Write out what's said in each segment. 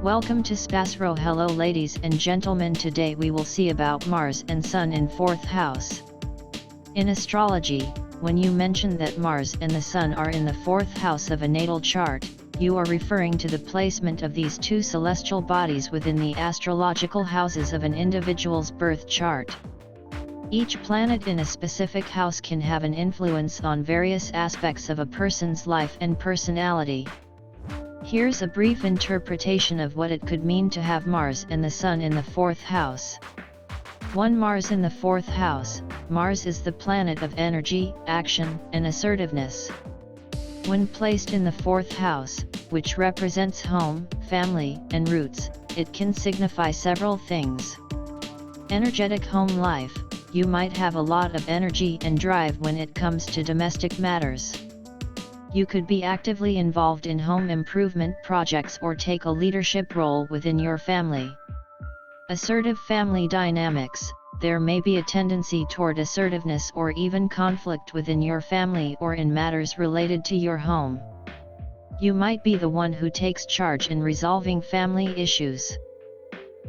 Welcome to SPASRO. Hello ladies and gentlemen, today we will see about Mars and Sun in 4th house. In astrology, when you mention that Mars and the Sun are in the 4th house of a natal chart, you are referring to the placement of these two celestial bodies within the astrological houses of an individual's birth chart. Each planet in a specific house can have an influence on various aspects of a person's life and personality. Here's a brief interpretation of what it could mean to have Mars and the Sun in the 4th house. 1. Mars in the 4th house. Mars is the planet of energy, action, and assertiveness. When placed in the 4th house, which represents home, family, and roots, it can signify several things. Energetic home life. You might have a lot of energy and drive when it comes to domestic matters. You could be actively involved in home improvement projects or take a leadership role within your family. Assertive family dynamics. There may be a tendency toward assertiveness or even conflict within your family or in matters related to your home. You might be the one who takes charge in resolving family issues.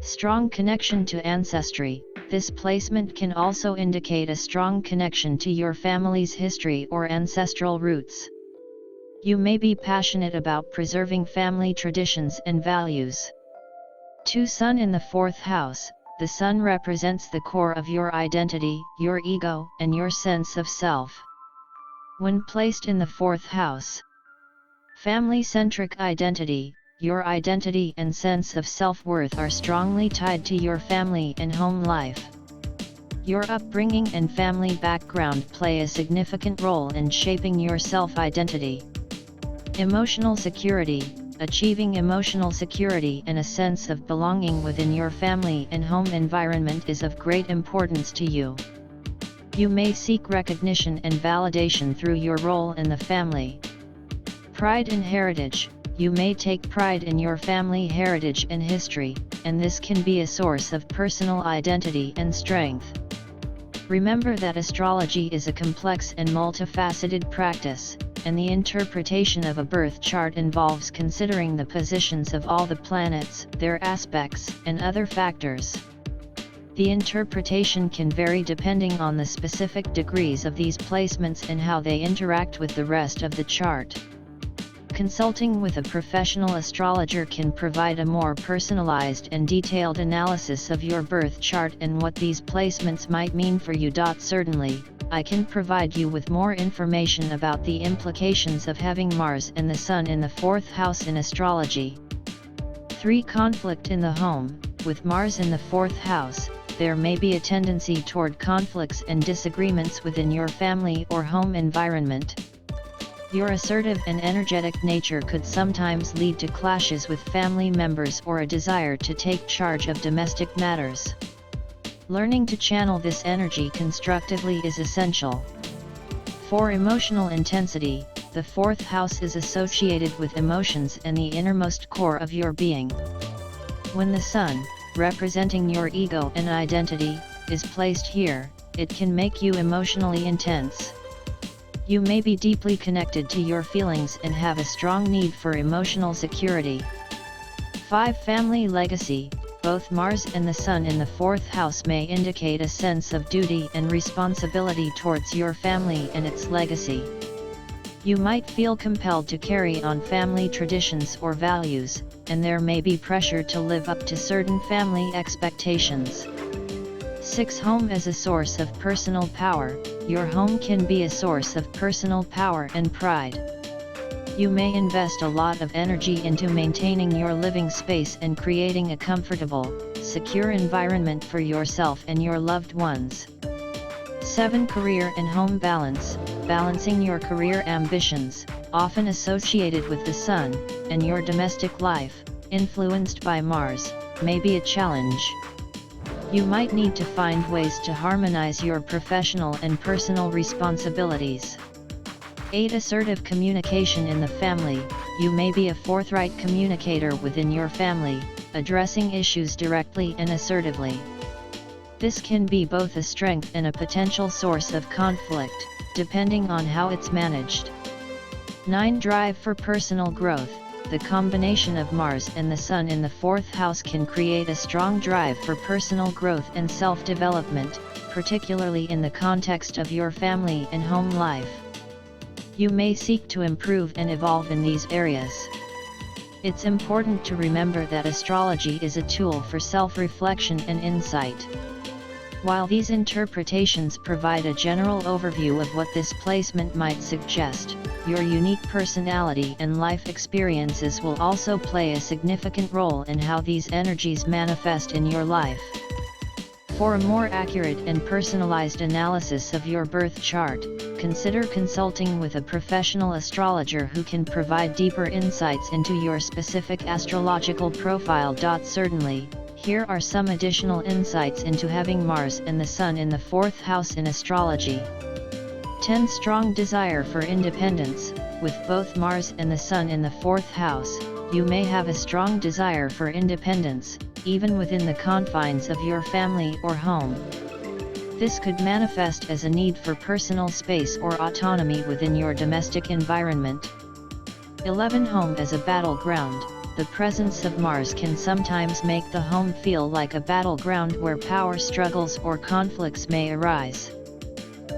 Strong connection to ancestry. This placement can also indicate a strong connection to your family's history or ancestral roots. You may be passionate about preserving family traditions and values. 2. Sun in the 4th house. The Sun represents the core of your identity, your ego, and your sense of self. When placed in the 4th house, family-centric identity. Your identity and sense of self-worth are strongly tied to your family and home life. Your upbringing and family background play a significant role in shaping your self-identity. Emotional security. Achieving emotional security and a sense of belonging within your family and home environment is of great importance to you. You may seek recognition and validation through your role in the family. Pride and heritage. You may take pride in your family heritage and history, and this can be a source of personal identity and strength. Remember that astrology is a complex and multifaceted practice, and the interpretation of a birth chart involves considering the positions of all the planets, their aspects, and other factors. The interpretation can vary depending on the specific degrees of these placements and how they interact with the rest of the chart. Consulting with a professional astrologer can provide a more personalized and detailed analysis of your birth chart and what these placements might mean for you. Certainly, I can provide you with more information about the implications of having Mars and the Sun in the 4th house in astrology. 3. Conflict in the home. With Mars in the 4th house, there may be a tendency toward conflicts and disagreements within your family or home environment. Your assertive and energetic nature could sometimes lead to clashes with family members or a desire to take charge of domestic matters. Learning to channel this energy constructively is essential. 4. Emotional intensity. The 4th house is associated with emotions and the innermost core of your being. When the Sun, representing your ego and identity, is placed here, it can make you emotionally intense. You may be deeply connected to your feelings and have a strong need for emotional security. 5. Family legacy. Both Mars and the Sun in the 4th house may indicate a sense of duty and responsibility towards your family and its legacy. You might feel compelled to carry on family traditions or values, and there may be pressure to live up to certain family expectations. 6. Home as a source of personal power. Your home can be a source of personal power and pride. You may invest a lot of energy into maintaining your living space and creating a comfortable, secure environment for yourself and your loved ones. 7. Career and home balance. Balancing your career ambitions, often associated with the Sun, and your domestic life, influenced by Mars, may be a challenge. You might need to find ways to harmonize your professional and personal responsibilities. 8. Assertive communication in the family. You may be a forthright communicator within your family, addressing issues directly and assertively. This can be both a strength and a potential source of conflict, depending on how it's managed. 9. Drive for personal growth. The combination of Mars and the Sun in the 4th house can create a strong drive for personal growth and self-development, particularly in the context of your family and home life. You may seek to improve and evolve in these areas. It's important to remember that astrology is a tool for self-reflection and insight. While these interpretations provide a general overview of what this placement might suggest, your unique personality and life experiences will also play a significant role in how these energies manifest in your life. For a more accurate and personalized analysis of your birth chart, consider consulting with a professional astrologer who can provide deeper insights into your specific astrological profile. Certainly, here are some additional insights into having Mars and the Sun in the 4th house in astrology. 10. Strong desire for independence. With both Mars and the Sun in the 4th house, you may have a strong desire for independence, even within the confines of your family or home. This could manifest as a need for personal space or autonomy within your domestic environment. 11. Home as a battleground. The presence of Mars can sometimes make the home feel like a battleground where power struggles or conflicts may arise.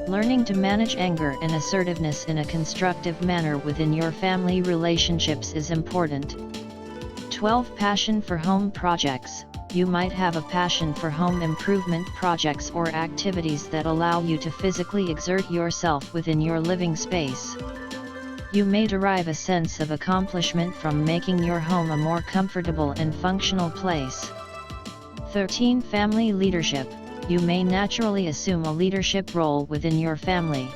Learning to manage anger and assertiveness in a constructive manner within your family relationships is important. 12. Passion for home projects. You might have a passion for home improvement projects or activities that allow you to physically exert yourself within your living space. You may derive a sense of accomplishment from making your home a more comfortable and functional place. 13. Family leadership. You may naturally assume a leadership role within your family.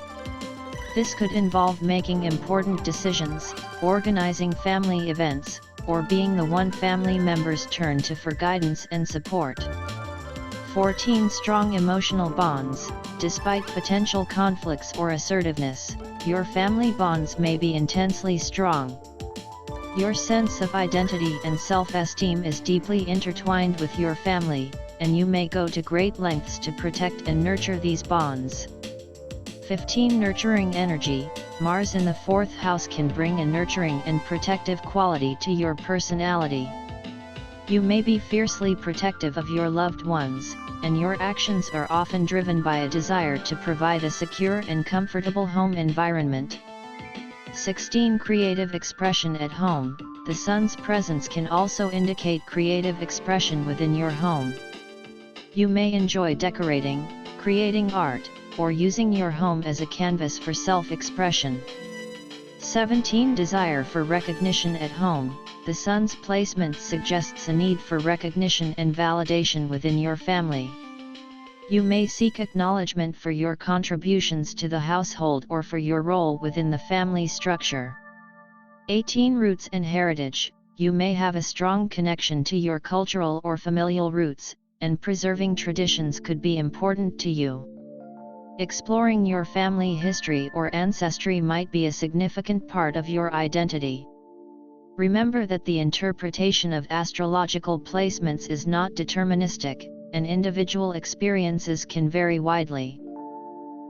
This could involve making important decisions, organizing family events, or being the one family members turn to for guidance and support. 14. Strong emotional bonds. Despite potential conflicts or assertiveness, your family bonds may be intensely strong. Your sense of identity and self-esteem is deeply intertwined with your family, and you may go to great lengths to protect and nurture these bonds. 15. Nurturing energy. Mars in the 4th house can bring a nurturing and protective quality to your personality. You may be fiercely protective of your loved ones, and your actions are often driven by a desire to provide a secure and comfortable home environment. 16. Creative expression at home. The Sun's presence can also indicate creative expression within your home. You may enjoy decorating, creating art, or using your home as a canvas for self-expression. 17. Desire for recognition at home. The Sun's placement suggests a need for recognition and validation within your family. You may seek acknowledgement for your contributions to the household or for your role within the family structure. 18. Roots and heritage. You may have a strong connection to your cultural or familial roots, and preserving traditions could be important to you. Exploring your family history or ancestry might be a significant part of your identity. Remember that the interpretation of astrological placements is not deterministic, and individual experiences can vary widely.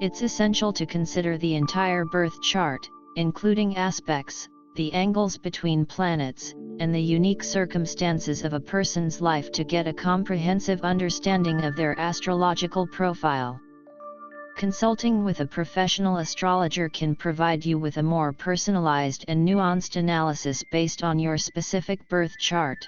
It's essential to consider the entire birth chart, including aspects, the angles between planets, and the unique circumstances of a person's life to get a comprehensive understanding of their astrological profile. Consulting with a professional astrologer can provide you with a more personalized and nuanced analysis based on your specific birth chart.